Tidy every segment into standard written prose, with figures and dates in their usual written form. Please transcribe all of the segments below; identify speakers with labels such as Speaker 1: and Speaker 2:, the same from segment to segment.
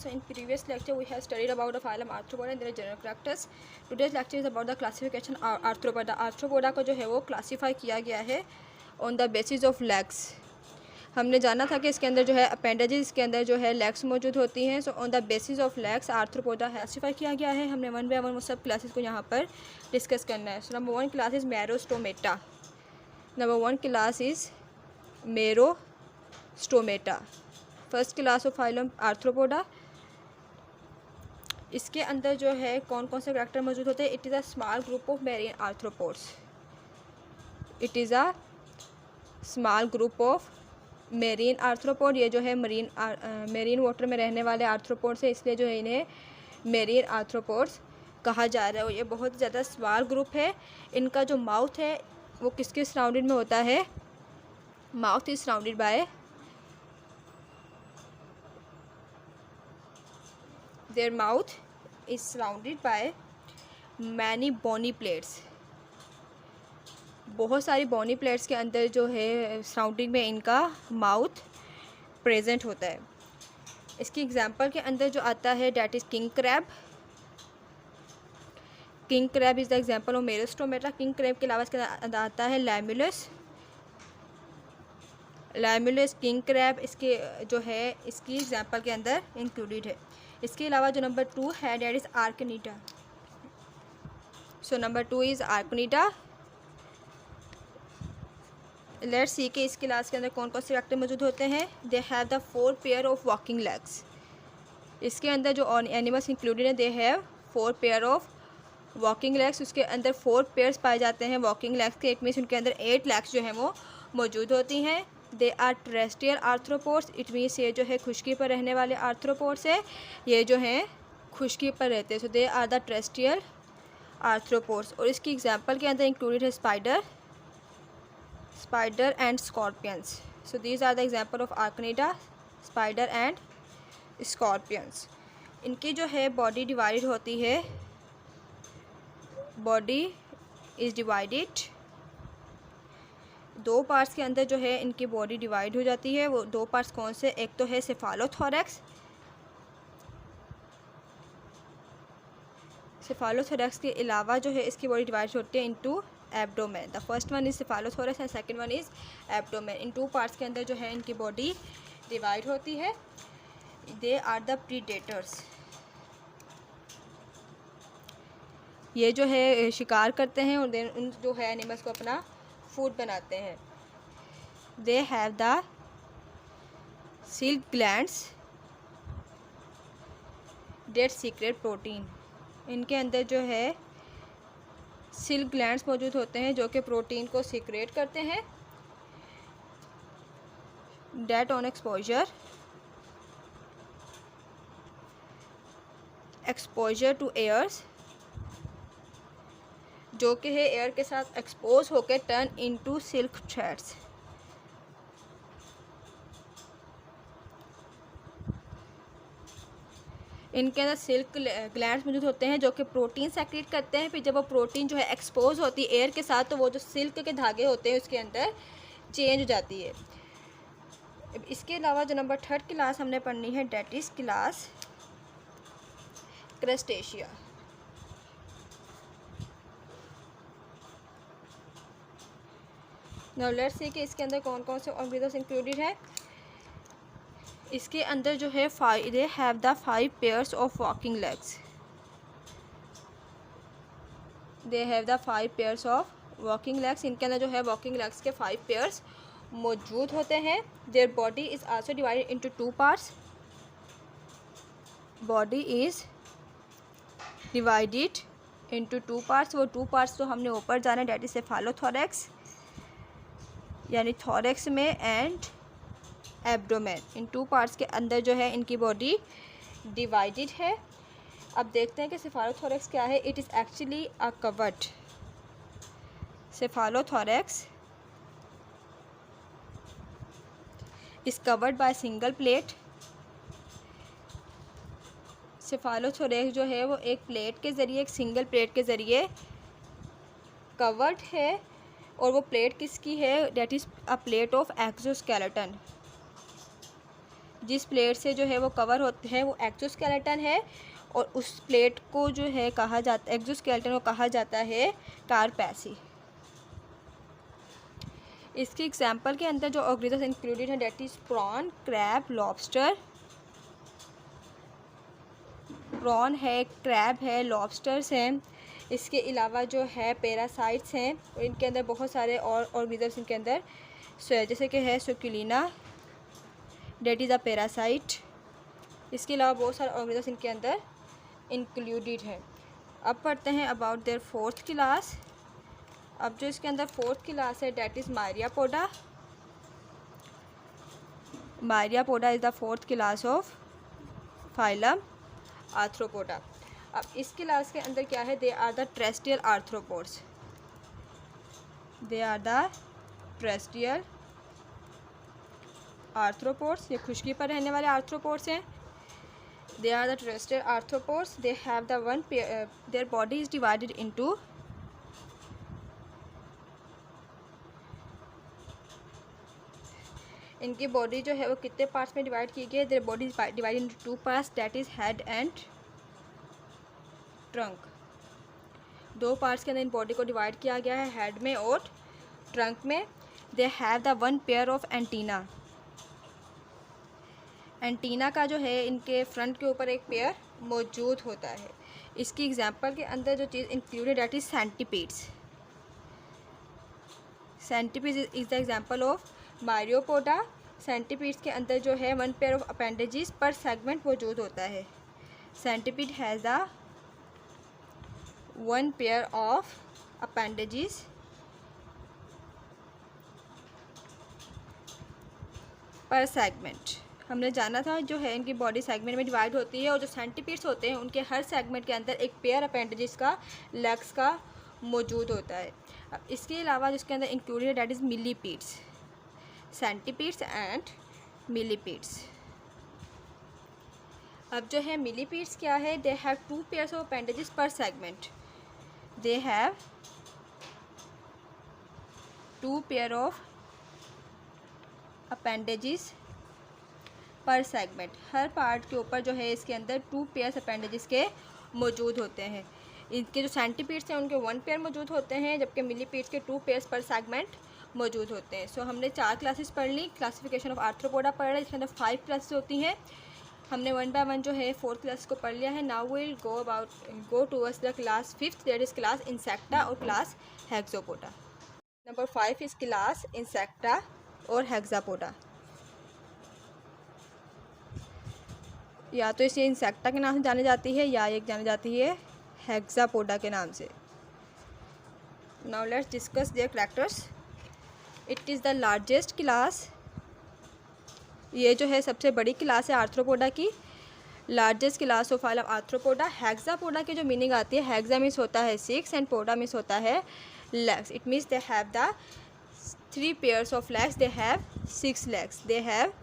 Speaker 1: So in previous lecture we have studied about the phylum Arthropoda and their general characters. Today's lecture is about the classification of Arthropoda. Arthropoda को जो है वो classify किया गया है on the basis of legs. हमने जाना था कि इसके अंदर जो है अपेंडेजेस, इसके अंदर जो है लेग्स मौजूद होती हैं. So on the basis of legs arthropoda classify किया गया है. हमने वन बाय वन वो सब क्लासेस को यहाँ पर डिस्कस करना है. So number one class is Merostomata. Number one class is Merostomata. First class of phylum Arthropoda. इसके अंदर जो है कौन कौन से कैरेक्टर मौजूद होते हैं. It is a small group of marine arthropods. It is a small group of marine arthropod. ये जो है मेरीन वाटर में रहने वाले आर्थ्रोपोड्स है, इसलिए जो है इन्हें मेरीन आर्थ्रोपोड्स कहा जा रहा है. ये बहुत ज़्यादा स्मॉल ग्रुप है. इनका जो माउथ है वो किसके सराउंडेड में होता है. Mouth is surrounded by their mouth is surrounded by many bony plates. बहुत सारी बोनी प्लेट्स के अंदर जो है सराउंडिंग में इनका माउथ प्रेजेंट होता है. इसकी एग्जांपल के अंदर जो आता है that is king crab. King crab is the example of Merostomata. King crab के अलावा इसके अंदर आता है लैमुलस. किंग क्रैब इसके जो है इसकी एग्जांपल के अंदर इंक्लूडेड है. इसके अलावा जो नंबर टू है that is Arachnida. So number two is Arachnida. Let's see कि इस क्लास के अंदर कौन कौन से कैरेक्टर मौजूद होते हैं. They have the 4 pair of walking legs. इसके अंदर जो एनिमल्स इंक्लूडेड हैं they have 4 pair of walking legs. उसके अंदर 4 पेयर्स पाए जाते हैं वॉकिंग लेग्स के. इट मीन्स उनके अंदर 8 लेग्स जो हैं वो मौजूद होती हैं. They are terrestrial arthropods. It means ये जो है खुश्की पर रहने वाले आर्थ्रोपोड्स है. ये जो हैं खुश्की पर रहते हैं. So they are the terrestrial arthropods. और इसकी एग्जाम्पल के अंदर इंक्लूडेड है spider and scorpions. So these are the example of arachnida, spider and scorpions. इनकी जो है बॉडी डिवाइडेड होती है. Body is divided. 2 पार्ट्स के अंदर जो है इनकी बॉडी डिवाइड हो जाती है. वो 2 पार्ट्स कौन से. एक तो है सेफालोथोरैक्स. सेफालोथोरैक्स के अलावा जो है इसकी बॉडी डिवाइड होती है into abdomen. The first one is cephalothorax and second one is abdomen. इन 2 पार्ट्स के अंदर जो है इनकी बॉडी डिवाइड होती है. They are the predators. ये जो है शिकार करते हैं और देन उन जो है एनिमल्स को अपना फूड बनाते हैं. They have the silk glands that secrete protein. इनके अंदर जो है सिल्क ग्लैंड्स मौजूद होते हैं जो कि प्रोटीन को सीक्रेट करते हैं. That on exposure to airs, जो कि है एयर के साथ एक्सपोज होकर टर्न इनटू सिल्क थ्रेड्स. इनके अंदर सिल्क ग्लैंड्स मौजूद होते हैं जो कि प्रोटीन सेक्रेट करते हैं. फिर जब वो प्रोटीन जो है एक्सपोज होती है एयर के साथ तो वो जो सिल्क के धागे होते हैं उसके अंदर चेंज हो जाती है. इसके अलावा जो नंबर 3rd क्लास हमने पढ़नी है that is class crustacea. Now let's see कि इसके अंदर कौन कौन से ऑर्गेनिजम्स इंक्लूडेड है. इसके अंदर जो है they have the 5 pairs of walking legs. They have the 5 pairs of walking legs. इनके अंदर जो है वॉकिंग लेग्स के 5 पेयर्स मौजूद होते हैं. There body is also divided into 2 parts. Body is divided into 2 parts. वो 2 पार्ट्स तो हमने ऊपर जाना डेट इज सेफालोथोरैक्स यानी थोरैक्स में एंड एब्डोमेन. इन 2 पार्ट्स के अंदर जो है इनकी बॉडी डिवाइडेड है. अब देखते हैं कि सेफालोथोरैक्स क्या है. It is actually a covered. Cephalothorax is covered by single plate. Cephalothorax जो है वो एक प्लेट के ज़रिए, एक सिंगल प्लेट के ज़रिए कवर्ड है. और वो प्लेट किसकी है. That is a plate of exoskeleton. जिस प्लेट से जो है वो कवर होते हैं वो एक्सोस्केलेटन है, और उस प्लेट को जो है कहा जाता, एक्सोस्केलेटन को कहा जाता है कार्पेसी। इसके एग्जाम्पल के अंदर जो ऑर्गेनिजम्स इंक्लूडेड है that is prawn, crab, lobster. Prawn है, क्रैब है, लॉबस्टर्स हैं। इसके अलावा जो है पैरासाइट्स हैं, और इनके अंदर बहुत सारे और ऑर्गेनिजम्स इनके अंदर, जैसे कि है सुकुलिना, डेट इज़ अ पैरासाइट। इसके अलावा बहुत सारे ऑर्गेनिजम्स इनके अंदर इंक्लूडेड है। अब पढ़ते हैं अबाउट देयर फोर्थ क्लास। अब जो इसके अंदर फोर्थ क्लास है that is Myriapoda. Myriapoda is the fourth class of phylum Arthropoda. अब इस क्लास के अंदर क्या है, they are the terrestrial arthropods. They are the terrestrial arthropods, ये खुश्की पर रहने वाले आर्थ्रोपोड्स हैं। They are the terrestrial arthropods, they have the one their body is divided into इनकी बॉडी जो है वो कितने पार्ट्स में डिवाइड की गई है, their body divided into two parts, that is head and trunk. दो पार्ट्स के अंदर इन बॉडी को डिवाइड किया गया है, हेड में और ट्रंक में। दे have the one pair of antenna. Antenna का जो है इनके फ्रंट के ऊपर एक पेयर मौजूद होता है। इसकी एग्जांपल के अंदर जो चीज़ included that is centipedes. Centipede is the example of Myriapoda. Centipedes के अंदर जो है one pair of appendages per segment मौजूद होता है। Centipede has the one pair of appendages per segment. हमने जाना था जो है इनकी बॉडी सेगमेंट में डिवाइड होती है, और जो सेंटीपीड्स होते हैं उनके हर सेगमेंट के अंदर एक पेयर अपेंडेजेस का, लेग्स का मौजूद होता है। अब इसके अलावा जिसके अंदर included that is millipedes. Centipedes and millipedes. अब जो है मिलीपीड्स क्या है, they have two pairs of appendages per segment. They have two pair of appendages per segment. हर पार्ट के ऊपर जो है इसके अंदर टू पेयर्स अपेंडेजेस के मौजूद होते हैं। इनके जो सेंटीपीड्स हैं उनके वन पेयर मौजूद होते हैं, जबकि मिलीपीड्स के टू पेयर्स पर सेगमेंट मौजूद होते हैं। सो हमने 4 क्लासेस पढ़ ली। क्लासिफिकेशन ऑफ आर्थ्रोपोडा पढ़ रहे, इसके अंदर 5 क्लासेस होती हैं। हमने 1 बाय 1 जो है 4th क्लास को पढ़ लिया है। Now will go towards the class 5th, that is class Insecta और class Hexapoda. Number 5 is class Insecta और हेक्सापोडा। या तो इसे इंसेक्टा के नाम से जानी जाती है या एक जानी जाती है हेक्सापोडा के नाम से। Now let's discuss their characters. It is the largest class. ये जो है सबसे बड़ी क्लास है आर्थ्रोपोडा की। Largest class of phylum arthropoda. Hexapoda की जो मीनिंग आती है, हेक्सा मीन्स होता है 6 एंड पोडा मीन्स होता है legs. It means they have the 3 pairs of legs, they have 6 legs. They have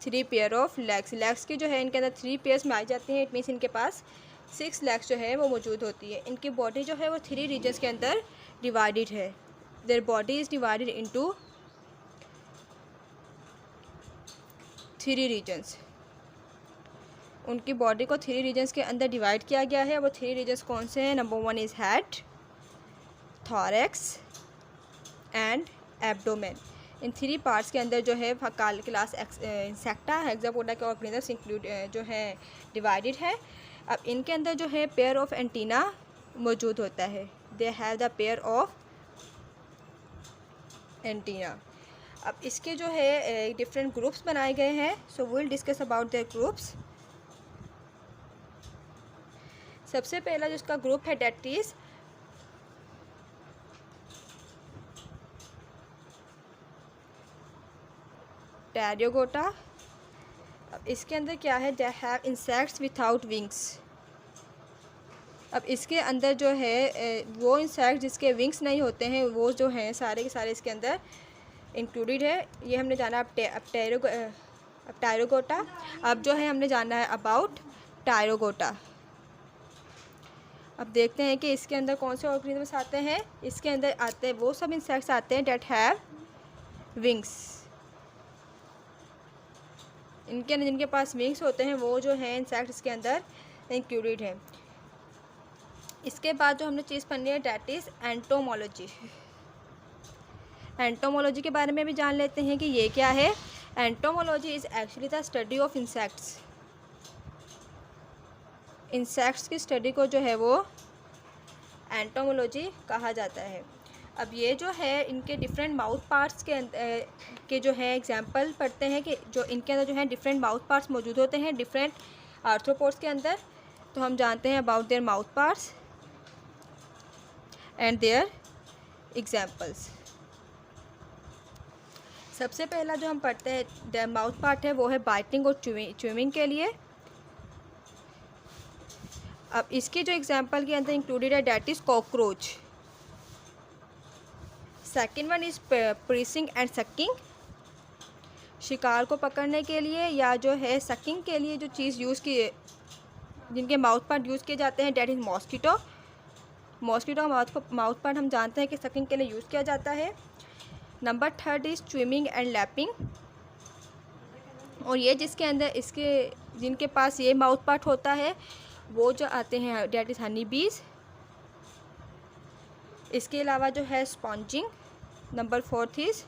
Speaker 1: 3 pair of legs. Legs की जो है इनके अंदर 3 पेयर्स में आई जाती हैं। इट मीन्स इनके पास 6 लेग्स जो है वो मौजूद होती है। इनकी बॉडी जो है वो 3 रीजन्स के अंदर डिवाइडेड है। Their body is divided into 3 regions. उनकी बॉडी को 3 रीजन्स के अंदर डिवाइड किया गया है। वो 3 रीजन्स कौन से हैं? Number 1 is head, thorax and abdomen. इन 3 पार्ट्स के अंदर जो है क्लास इंसेक्टा हेक्सापोडा के ऑर्गेनिजम्स इंक्लूड जो है डिवाइडेड है। अब इनके अंदर जो है पेयर ऑफ एंटीना मौजूद होता है। They have the pair of antenna. अब इसके जो है डिफरेंट ग्रुप्स बनाए गए हैं। So will discuss about their groups. सबसे पहला जो इसका ग्रुप है डेट इज टैरियोगोटा। अब इसके अंदर क्या है, they have insects without wings. अब इसके अंदर जो है वो इंसेक्ट जिसके विंग्स नहीं होते हैं वो जो हैं सारे के सारे इसके अंदर इंक्लूडेड है। ये हमने जाना अब टायरोगोटा। अब जो है हमने जाना है अबाउट टायरोगोटा। अब देखते हैं कि इसके अंदर कौन से ऑर्गेनिजम्स आते हैं। इसके अंदर आते हैं वो सब इंसेक्ट्स आते हैं डेट हैव विंग्स। इनके अंदर जिनके पास विंग्स होते हैं वो जो है इंसेक्ट इसके अंदर इंक्लूडेड है। इसके बाद जो हमने चीज़ पढ़नी है डैट इज़ एंटोमोलॉजी। एंटोमोलॉजी के बारे में भी जान लेते हैं कि ये क्या है। Entomology is actually the study of insects. Insects की स्टडी को जो है वो एंटोमोलॉजी कहा जाता है। अब ये जो है इनके डिफरेंट माउथ पार्ट्स के जो है एग्जांपल पढ़ते हैं कि जो इनके अंदर जो है डिफरेंट माउथ पार्ट्स मौजूद होते हैं डिफरेंट आर्थ्रोपोड्स के अंदर। तो हम जानते हैं about their mouth parts and their examples. सबसे पहला जो हम पढ़ते हैं माउथ पार्ट है वो है बाइटिंग और च्यूइंग के लिए। अब इसकी जो एग्जांपल के अंदर इंक्लूडेड है that is cockroach. Second one is piercing and sucking. शिकार को पकड़ने के लिए या जो है सकिंग के लिए जो चीज़ यूज़ की जिनके माउथ पार्ट यूज़ किए जाते हैं that is mosquito. Mosquito mouth part हम जानते हैं कि सकिंग के लिए यूज़ किया जाता है। Number third is swimming and lapping. और ये जिसके अंदर इसके जिनके पास ये माउथ पार्ट होता है वो जो आते हैं डैट इज़ हनी बीज। इसके अलावा जो है sponging. Number fourth is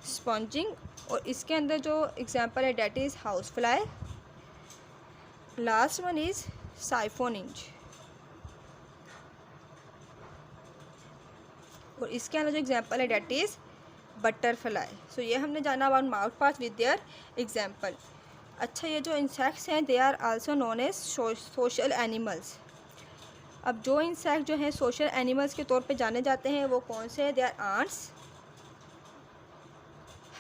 Speaker 1: sponging. और इसके अंदर जो एग्जांपल है that is house fly. Last one is siphoning. और इसके अंदर जो एग्जांपल है डैट इज़ बटरफ्लाई। सो ये हमने जाना about mouth parts with their example. अच्छा, ये जो इंसेक्ट्स हैं they are also known as social animals. अब जो इंसेक्ट जो हैं सोशल एनिमल्स के तौर पे जाने जाते हैं वो कौन से हैं? दे आर आंट्स,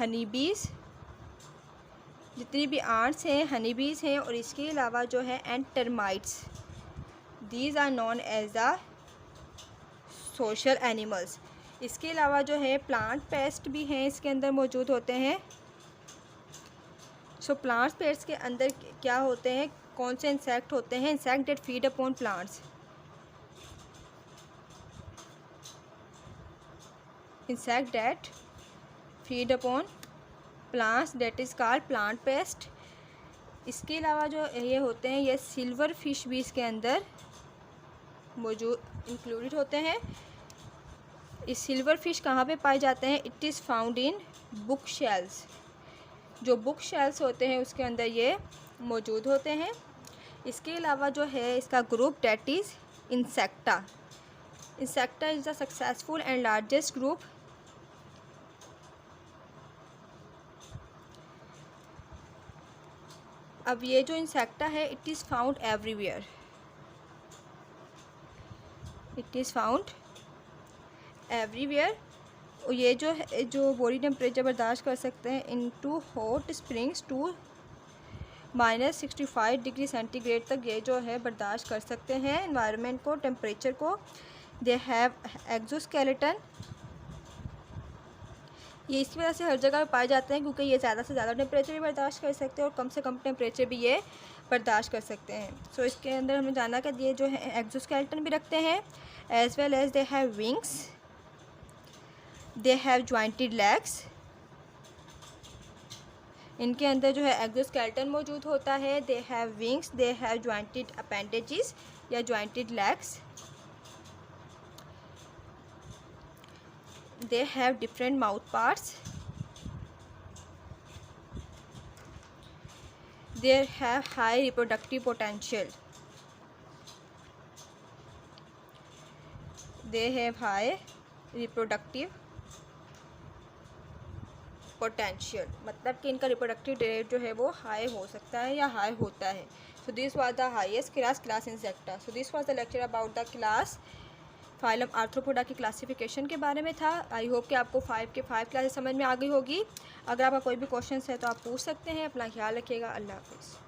Speaker 1: हनी बीज, जितनी भी आंट्स हैं हनी बीज हैं, और इसके अलावा जो है and termites. These are known as the social animals. इसके अलावा जो है प्लांट पेस्ट भी हैं इसके अंदर मौजूद होते हैं। सो प्लांट्स पेस्ट के अंदर क्या होते हैं, कौन से इंसेक्ट होते हैं? Insect that feed upon plants. Insect that feed upon plants that is called plant paste. इसके अलावा जो ये होते हैं ये सिल्वर फिश भी इसके अंदर मौजूद इंक्लूडेड होते हैं। इस सिल्वर फिश कहाँ पे पाए जाते हैं? It is found in book shells. जो बुक शेल्स होते हैं उसके अंदर ये मौजूद होते हैं। इसके अलावा जो है इसका group that is insecta. Insecta is the successful and largest group अब ये जो इंसेक्टा है it is found everywhere. It is found everywhere. और ये जो है जो बॉडी टेम्परेचर बर्दाश्त कर सकते हैं into hot springs to -65 degree centigrade तक ये जो है बर्दाश्त कर सकते हैं एनवायरनमेंट को, टेम्परेचर को। They have exoskeleton. ये इसकी वजह से हर जगह पाए जाते हैं क्योंकि ये ज़्यादा से ज़्यादा टेम्परेचर भी बर्दाश्त कर सकते हैं और कम से कम टेम्परेचर भी ये बर्दाश्त कर सकते हैं। सो इसके अंदर हमने जाना कि ये जो है एक्सोस्केलेटन भी रखते हैं as well as they have wings, they have jointed legs. इनके अंदर जो है एक्सोस्केलेटन मौजूद होता है, they have wings, they have jointed appendages या jointed legs, they have different mouth parts, they have high reproductive potential, they have high reproductive potential मतलब कि इनका रिप्रोडक्टिव रेट जो है वो हाई हो सकता है या हाई होता है। So this was the highest class insecta. So this was the lecture about the class phylum arthropoda की क्लासिफिकेशन के बारे में था। आई होप कि आपको 5 के 5 क्लासेस समझ में आ गई होगी। अगर आपका कोई भी क्वेश्चन है तो आप पूछ सकते हैं। अपना ख्याल रखिएगा। अल्लाह हाफिज़।